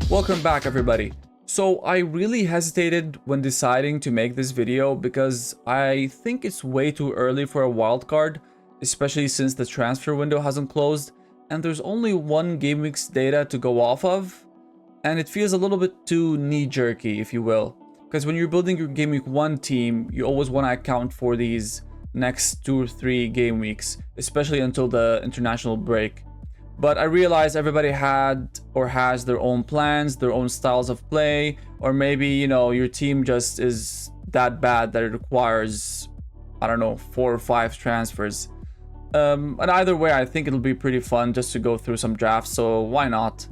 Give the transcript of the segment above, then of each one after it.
Welcome back, everybody. So I really hesitated when deciding to make this video because I think it's way too early for a wildcard, especially since the transfer window hasn't closed and there's only one Gameweek's data to go off of, and it feels a little bit too knee-jerky, if you will. Because when you're building your Gameweek 1 team, you always want to account for these next 2 or 3 game weeks, especially until the international break. But I realized everybody had or has their own plans, their own styles of play, or maybe, your team just is that bad that it requires, I don't know, 4 or 5 transfers. And either way, I think it'll be pretty fun just to go through some drafts, so why not?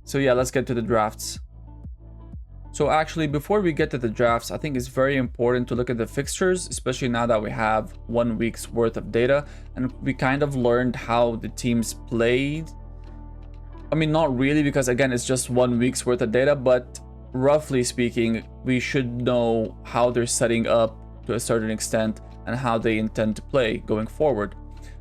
So yeah, let's get to the drafts. So actually, before we get to the drafts, I think it's very important to look at the fixtures, especially now that we have 1 week's worth of data and we kind of learned how the teams played. I mean, not really, because again, it's just 1 week's worth of data, but roughly speaking, we should know how they're setting up to a certain extent and how they intend to play going forward.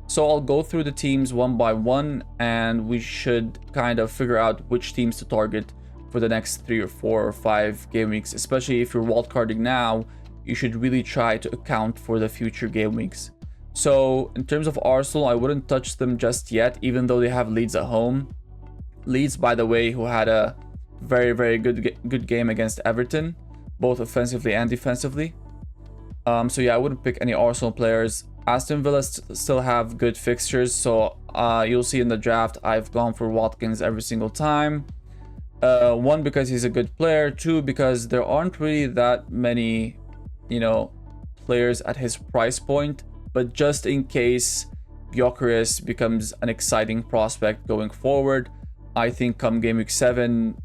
So I'll go through the teams one by one and we should kind of figure out which teams to target for the next 3 or 4 or 5 game weeks. Especially if you're wildcarding now, you should really try to account for the future game weeks. So in terms of Arsenal, I wouldn't touch them just yet, even though they have Leeds at home. Leeds, by the way, who had a very good game against Everton, both offensively and defensively. So yeah, I wouldn't pick any Arsenal players. Aston Villa still have good fixtures, so you'll see in the draft I've gone for Watkins every single time. 1, because he's a good player. 2, because there aren't really that many, players at his price point. But just in case Gyökeres becomes an exciting prospect going forward, I think come game week 7,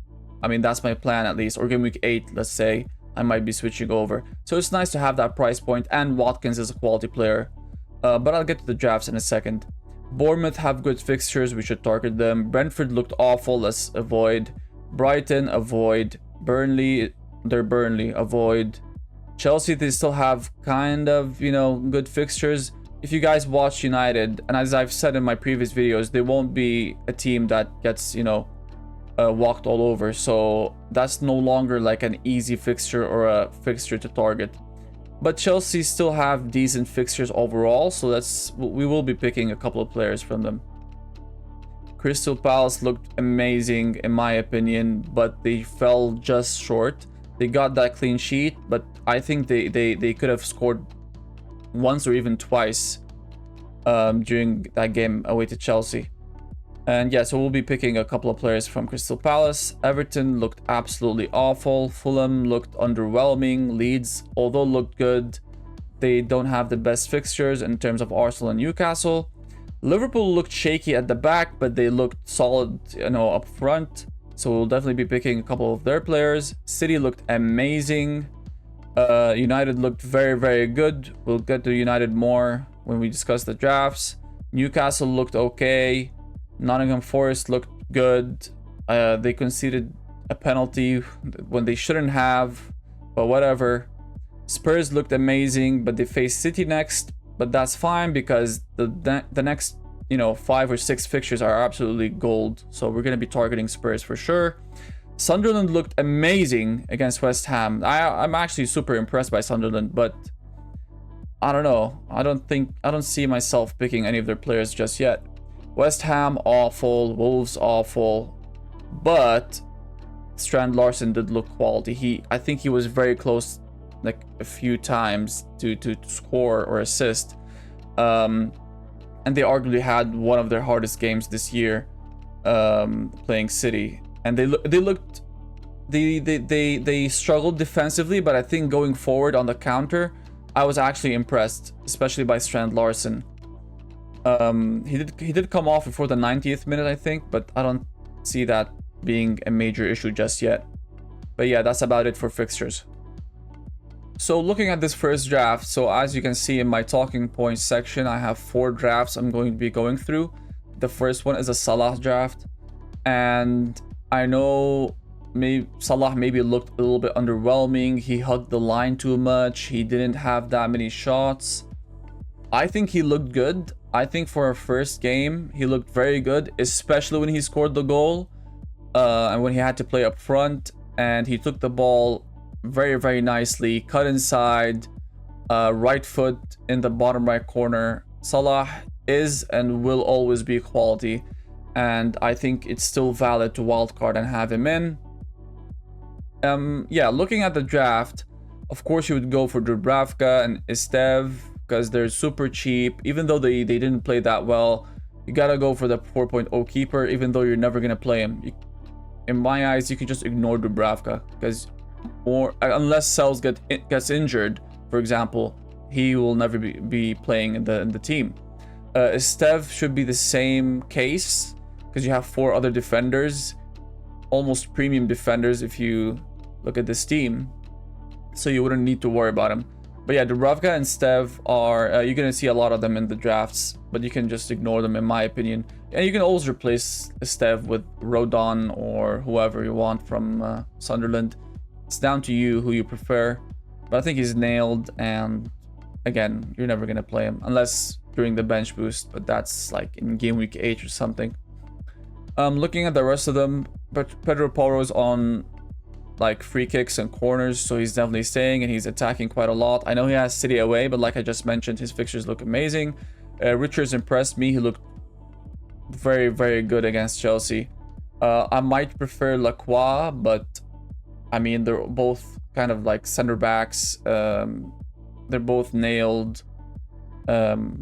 I mean, that's my plan at least, or game week 8, let's say, I might be switching over. So it's nice to have that price point, and Watkins is a quality player. But I'll get to the drafts in a second. Bournemouth have good fixtures, we should target them. Brentford looked awful, let's avoid. Brighton, avoid. Burnley, they're Burnley, avoid. Chelsea, they still have kind of, good fixtures. If you guys watch United, and as I've said in my previous videos, they won't be a team that gets, walked all over. So that's no longer like an easy fixture or a fixture to target. But Chelsea still have decent fixtures overall, so we will be picking a couple of players from them. Crystal Palace looked amazing in my opinion, but they fell just short. They got that clean sheet, but I think they could have scored once or even twice during that game away to Chelsea. And yeah, so we'll be picking a couple of players from Crystal Palace. Everton looked absolutely awful. Fulham looked underwhelming. Leeds, although looked good, they don't have the best fixtures in terms of Arsenal and Newcastle. Liverpool looked shaky at the back, but they looked solid, up front. So we'll definitely be picking a couple of their players. City looked amazing. United looked very good. We'll get to United more when we discuss the drafts. Newcastle looked okay. Nottingham Forest looked good. They conceded a penalty when they shouldn't have, but whatever. Spurs looked amazing, but they face City next. But that's fine because the next 5 or 6 fixtures are absolutely gold. So we're going to be targeting Spurs for sure. Sunderland looked amazing against West Ham. I'm actually super impressed by Sunderland, but I don't know. I don't see myself picking any of their players just yet. West Ham awful, Wolves awful, but Strand Larsen did look quality. I think he was very close, like a few times to score or assist. And they arguably had one of their hardest games this year, playing City. And they struggled defensively, but I think going forward on the counter, I was actually impressed, especially by Strand Larsen. He did come off before the 90th minute, I think, but I don't see that being a major issue just yet. But yeah, that's about it for fixtures. So looking at this first draft, so as you can see in my talking points section, I have 4 drafts I'm going to be going through. The first one is a Salah draft, and I know Salah maybe looked a little bit underwhelming. He hugged the line too much. He didn't have that many shots. I think he looked good. I think for a first game, he looked very good, especially when he scored the goal. and when he had to play up front, and he took the ball very, very nicely, cut inside, right foot in the bottom right corner. Salah is and will always be quality, and I think it's still valid to wildcard and have him in. Yeah, looking at the draft, of course you would go for Dubravka and Estev because they're super cheap. Even though they didn't play that well, you gotta go for the 4.0 keeper, even though you're never gonna play him. In my eyes, you can just ignore Dubravka because, or unless Sells gets injured, for example, he will never be playing in the team. Estev should be the same case because you have 4 other defenders, almost premium defenders if you look at this team, so you wouldn't need to worry about him. But yeah, Dubravka and Stev are you're gonna see a lot of them in the drafts, but you can just ignore them in my opinion. And you can always replace Stev with Rodon or whoever you want from Sunderland. It's down to you who you prefer, but I think he's nailed, and again, you're never gonna play him unless during the bench boost, but that's like in game week 8 or something. Looking at the rest of them, but Pedro Porro's on like free kicks and corners, so he's definitely staying, and he's attacking quite a lot. I know he has City away, but like I just mentioned, his fixtures look amazing. Richards impressed me. He looked very, very good against Chelsea. I might prefer Lacroix, but I mean, they're both kind of like center backs. They're both nailed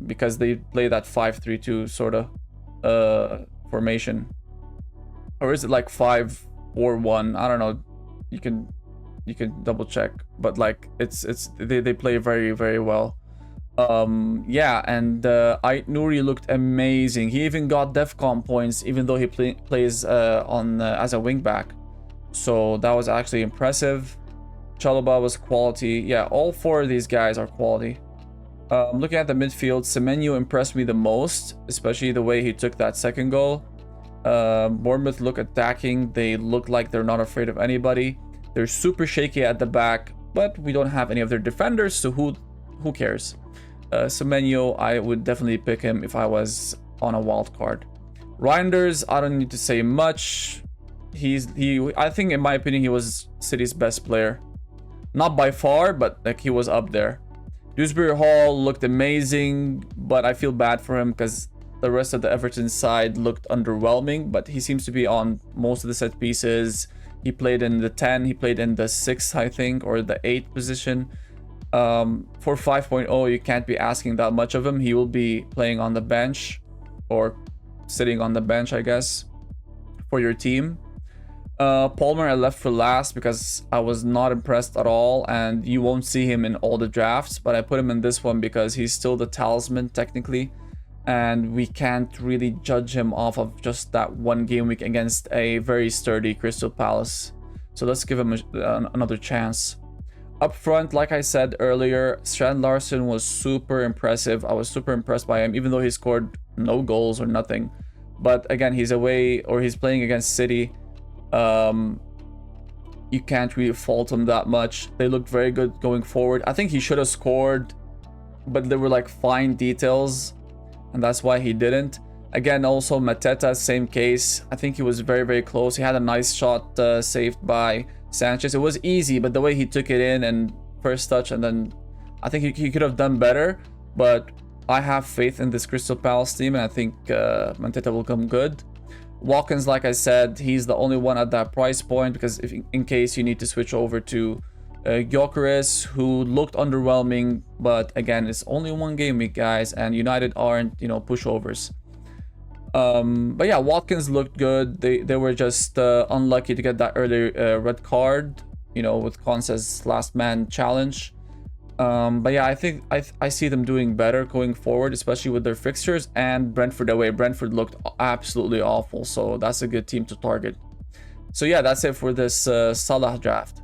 because they play that 5-3-2 sort of formation. Or is it like 5-4-1? I don't know. You can double check, but like they play very, very well. Yeah, and Ait Nouri looked amazing. He even got DEFCON points, even though he plays as a wing back. So that was actually impressive. Chalobah was quality. Yeah, all 4 of these guys are quality. Looking at the midfield, Semenyo impressed me the most, especially the way he took that second goal. Bournemouth look attacking. They look like they're not afraid of anybody. They're super shaky at the back, but we don't have any of their defenders, so who cares? Semenyo, I would definitely pick him if I was on a wild card. Reinders, I don't need to say much. I think in my opinion he was City's best player. Not by far, but like he was up there. Dewsbury Hall looked amazing, but I feel bad for him because the rest of the Everton side looked underwhelming, but he seems to be on most of the set pieces. He played in the 10, he played in the 6, I think, or the 8 position. For 5.0, you can't be asking that much of him. He will be playing on the bench, or sitting on the bench, I guess, for your team. Palmer I left for last because I was not impressed at all, and you won't see him in all the drafts, but I put him in this one because he's still the talisman technically, and we can't really judge him off of just that one game week against a very sturdy Crystal Palace. So let's give him another chance. Up front, like I said earlier, Strand Larson was super impressive. I was super impressed by him, even though he scored no goals or nothing. But again, he's away, or he's playing against City. You can't really fault him that much. They looked very good going forward. I think he should have scored, but there were like fine details, and that's why he didn't. Again, also Mateta, same case. I think he was very, very close. He had a nice shot saved by Sanchez. It was easy, but the way he took it in and first touch, and then I think he could have done better. But I have faith in this Crystal Palace team, and I think Mateta will come good. Watkins, like I said, he's the only one at that price point, because if in case you need to switch over to Gyökeres, who looked underwhelming, but again, it's only one game week, guys, and United aren't, pushovers. But yeah, Watkins looked good. They were just unlucky to get that early red card, with Conce's last man challenge. But yeah, I think I see them doing better going forward, especially with their fixtures. And Brentford away. Brentford looked absolutely awful, so that's a good team to target. So yeah, that's it for this Salah draft.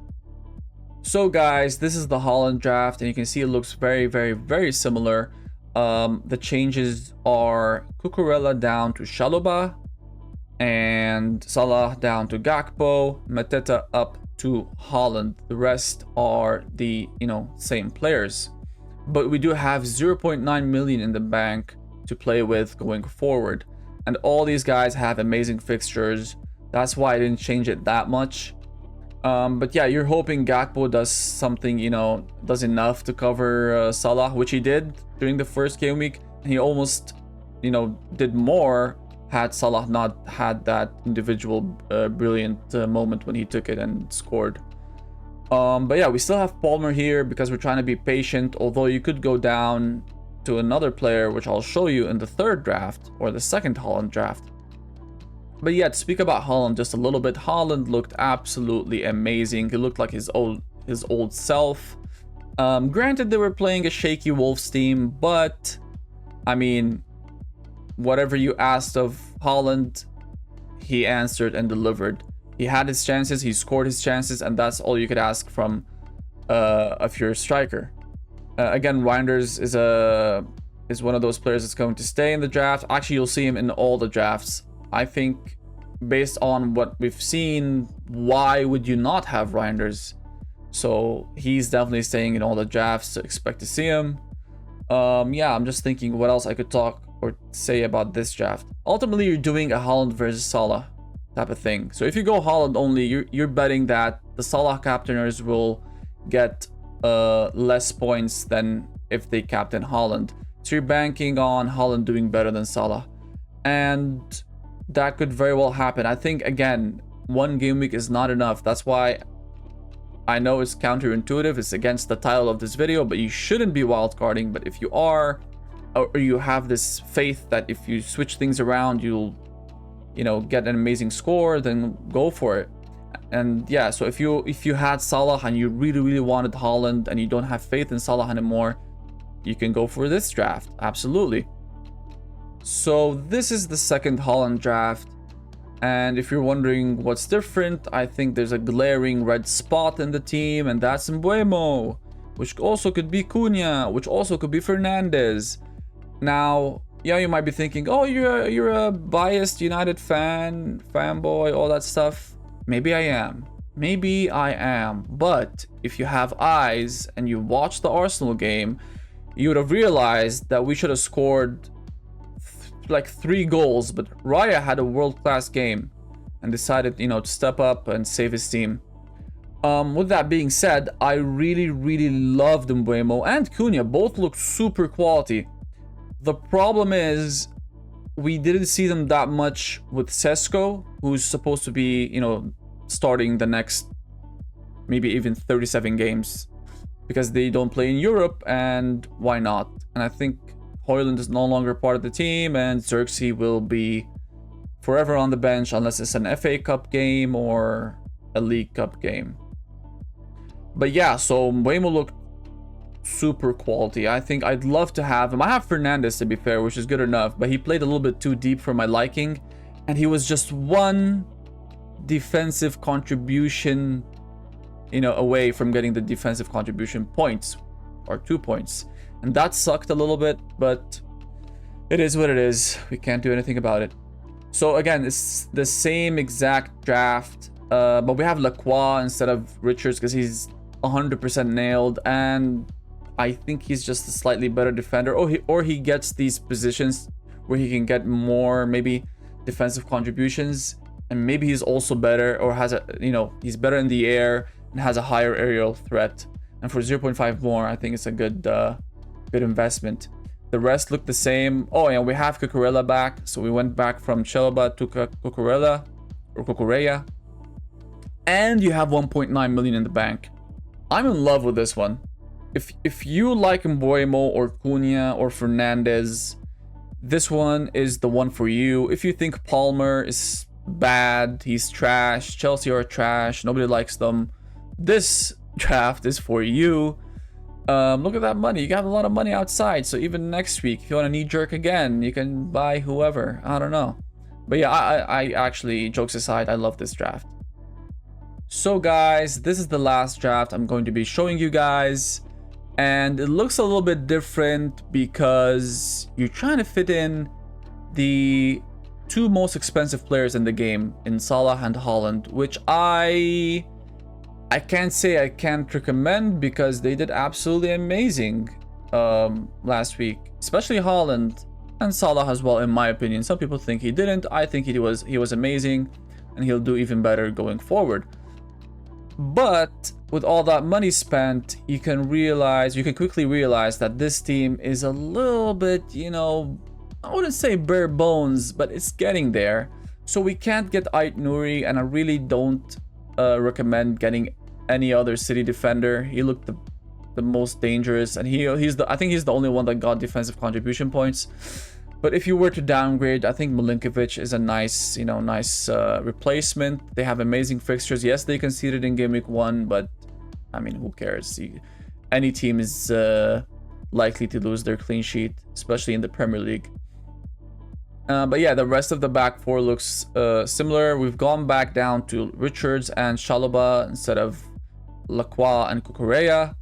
So guys, this is the Haaland draft, and you can see it looks very, very, very similar. The changes are Cucurella down to Chalobah, and Salah down to Gakpo, Mateta up to Haaland. The rest are the same players, but we do have 0.9 million in the bank to play with going forward, and all these guys have amazing fixtures. That's why I didn't change it that much. But yeah, you're hoping Gakpo does something, you know, does enough to cover Salah, which he did during the first game week. And he almost, you know, did more had Salah not had that individual brilliant moment when he took it and scored. But yeah, we still have Palmer here because we're trying to be patient, although you could go down to another player, which I'll show you in the third draft or the second Haaland draft. But yeah, to speak about Haaland just a little bit, Haaland looked absolutely amazing. He looked like his old self. Granted, they were playing a shaky Wolves team, but I mean, whatever you asked of Haaland, he answered and delivered. He had his chances, he scored his chances, and that's all you could ask from a pure striker. Again, Reinders is one of those players that's going to stay in the draft. Actually, you'll see him in all the drafts. I think based on what we've seen, why would you not have Reinders? So he's definitely staying in all the drafts, so expect to see him. Yeah, I'm just thinking what else I could talk or say about this draft. Ultimately, you're doing a Haaland versus Salah type of thing. So if you go Haaland only, you're betting that the Salah captainers will get less points than if they captain Haaland. So you're banking on Haaland doing better than Salah. And that could very well happen. I think, again, one game week is not enough. That's why I know it's counterintuitive. It's against the title of this video, but you shouldn't be wildcarding. But if you are, or you have this faith that if you switch things around, you'll, you know, get an amazing score, then go for it. And yeah, so if you had Salah and you really wanted Haaland and you don't have faith in Salah anymore, you can go for this draft. Absolutely. So this is the second Haaland draft, and if you're wondering what's different, I think there's a glaring red spot in the team, and that's Mbeumo, which also could be Cunha, which also could be Fernandes. Now, yeah, you might be thinking, oh, you're a biased United fanboy, all that stuff. Maybe I am, but if you have eyes and you watch the Arsenal game, you would have realized that we should have scored like 3 goals, but Raya had a world-class game and decided, you know, to step up and save his team. With that being said, I really loved Mbeumo and Cunha. Both look super quality. The problem is we didn't see them that much with Sesko, who's supposed to be, you know, starting the next maybe even 37 games because they don't play in Europe, and why not? And I think Højlund is no longer part of the team, and Xerxes will be forever on the bench unless it's an FA Cup game or a League Cup game. But yeah, so Mbeumo looked super quality. I think I'd love to have him. I have Fernandes, to be fair, which is good enough, but he played a little bit too deep for my liking, and he was just one defensive contribution, you know, away from getting the defensive contribution points, or 2 points. And that sucked a little bit, but it is what it is. We can't do anything about it. So again, it's the same exact draft, but we have Lacroix instead of Richards because he's 100% nailed, and I think he's just a slightly better defender. Or he gets these positions where he can get more maybe defensive contributions, and maybe he's also better, or has a, you know, he's better in the air and has a higher aerial threat. And for 0.5 more, I think it's a good investment. The rest look the same. Oh, and we have Cucurella back, so we went back from Chalobah to Cucurella, or Cucurella, and you have 1.9 million in the bank. I'm in love with this one. If you like Mbeumo or Cunha or Fernandes, this one is the one for you. If you think Palmer is bad, he's trash, Chelsea are trash, nobody likes them, this draft is for you. Look at that money. You got a lot of money outside, so even next week if you want to knee-jerk again, you can buy whoever. I don't know, but yeah, I actually, jokes aside, I love this draft. So guys, this is the last draft I'm going to be showing you guys, and it looks a little bit different because you're trying to fit in the 2 most expensive players in the game in Salah and Haaland, which I can't say I can't recommend because they did absolutely amazing last week, especially Haaland and Salah as well, in my opinion. Some people think he didn't. I think he was amazing. and he'll do even better going forward. But with all that money spent, you can quickly realize that this team is a little bit, you know, I wouldn't say bare bones, but it's getting there. So we can't get Ait Nouri, and I really don't recommend getting any other City defender. He looked the most dangerous, and I think he's the only one that got defensive contribution points. But if you were to downgrade, I think Milinkovic is a nice, you know, replacement. They have amazing fixtures. Yes, they conceded in Gameweek 1, but I mean, who cares? Any team is likely to lose their clean sheet, especially in the Premier League. But yeah, the rest of the back four looks similar. We've gone back down to Richards and Chalobah instead of Lacroix and Cucurella.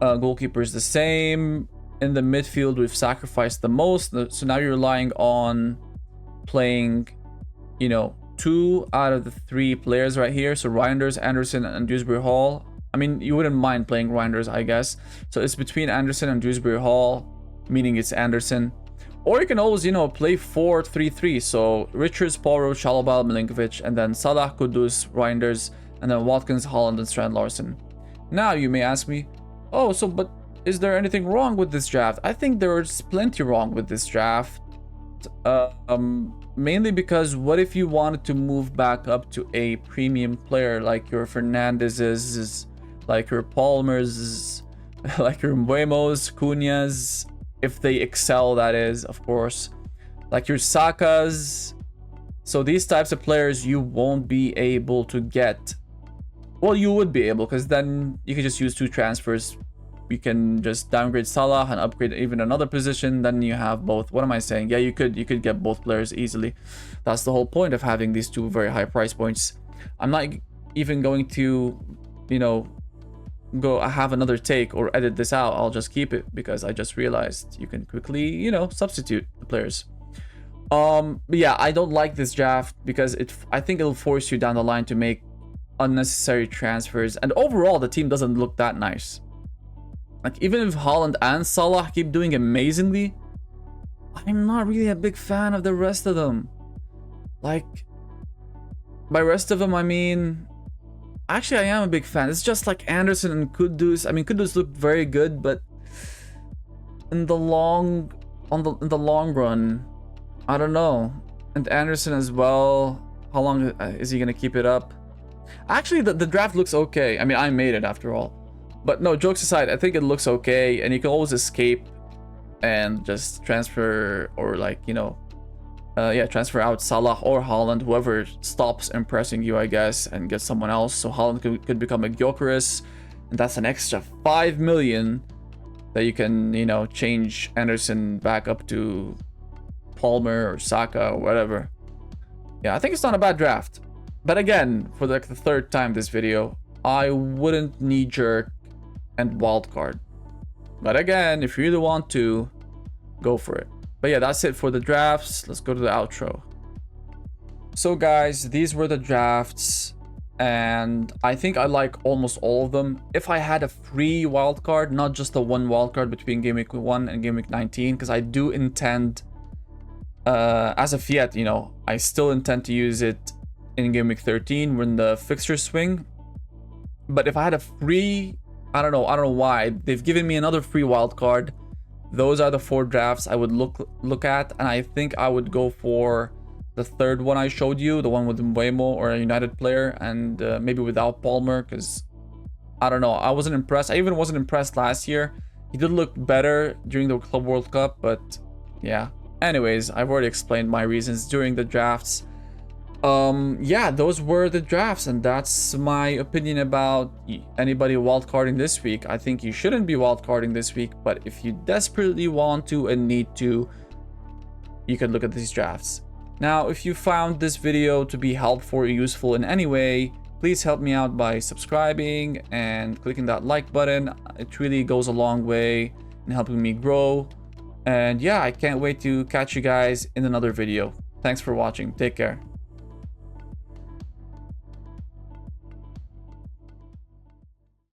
Goalkeeper is the same. In the midfield, we've sacrificed the most. So now you're relying on playing, you know, 2 out of the 3 players right here. So Reinders, Anderson, and Dewsbury Hall. I mean, you wouldn't mind playing Reinders, I guess. So it's between Anderson and Dewsbury Hall, meaning it's Anderson. Or you can always, you know, play 4-3-3. So Richards, Porro, Chalobah, Milinkovic, and then Salah, Kudus, Reinders, and then Watkins, Haaland, and Strand Larsen. Now you may ask me, oh, so but is there anything wrong with this draft? I think there's plenty wrong with this draft. Mainly because what if you wanted to move back up to a premium player like your Fernandez's, like your Palmer's, like your Mbuemo's, Cunha's, if they excel, that is, of course, like your Saka's. So these types of players you won't be able to get. Well, you would be able, because then you can just use 2 transfers. You can just downgrade Salah and upgrade even another position. Then you have both. What am I saying? Yeah, you could get both players easily. That's the whole point of having these 2 very high price points. I'm not even going to, you know, have another take or edit this out. I'll just keep it because I just realized you can quickly, you know, substitute the players. But yeah, I don't like this draft because I think it'll force you down the line to make unnecessary transfers, and overall the team doesn't look that nice. Like, even if Haaland and Salah keep doing amazingly, I'm not really a big fan of the rest of them. Like, by rest of them I mean, actually I am a big fan. It's just like Anderson and Kudus. I mean, Kudus looked very good, but in the long run, I don't know. And Anderson as well. How long is he gonna keep it up? Actually, the draft looks okay. I mean, I made it after all. But no, jokes aside, I think it looks okay, and you can always escape and just transfer, or like, you know, transfer out Salah or Haaland, whoever stops impressing you, I guess, and get someone else. So Haaland could become a Gyökeres, and that's an extra 5 million that you can, you know, change Anderson back up to Palmer or Saka or whatever. Yeah, I think it's not a bad draft. But again, for like the 3rd time this video, I wouldn't knee-jerk and wildcard. But again, if you really want to, go for it. But yeah, that's it for the drafts. Let's go to the outro. So guys, these were the drafts, and I think I like almost all of them. If I had a free wildcard, not just the 1 wildcard between Gameweek 1 and Gameweek 19, because I do intend, as of yet, you know, I still intend to use it in Gameweek 13 when the fixtures swing. But if I had a free, I don't know why they've given me another free wildcard. Those are the 4 drafts I would look at, and I think I would go for the 3rd one I showed you, the one with Mbuemo or a United player, and maybe without Palmer, because I don't know, I wasn't impressed. I even wasn't impressed last year. He did look better during the Club World Cup, but yeah. Anyways, I've already explained my reasons during the drafts. Yeah, those were the drafts, and that's my opinion about anybody wildcarding this week. I think you shouldn't be wildcarding this week, but if you desperately want to and need to, you can look at these drafts. Now, if you found this video to be helpful or useful in any way, please help me out by subscribing and clicking that like button. It really goes a long way in helping me grow. And yeah, I can't wait to catch you guys in another video. Thanks for watching. Take care.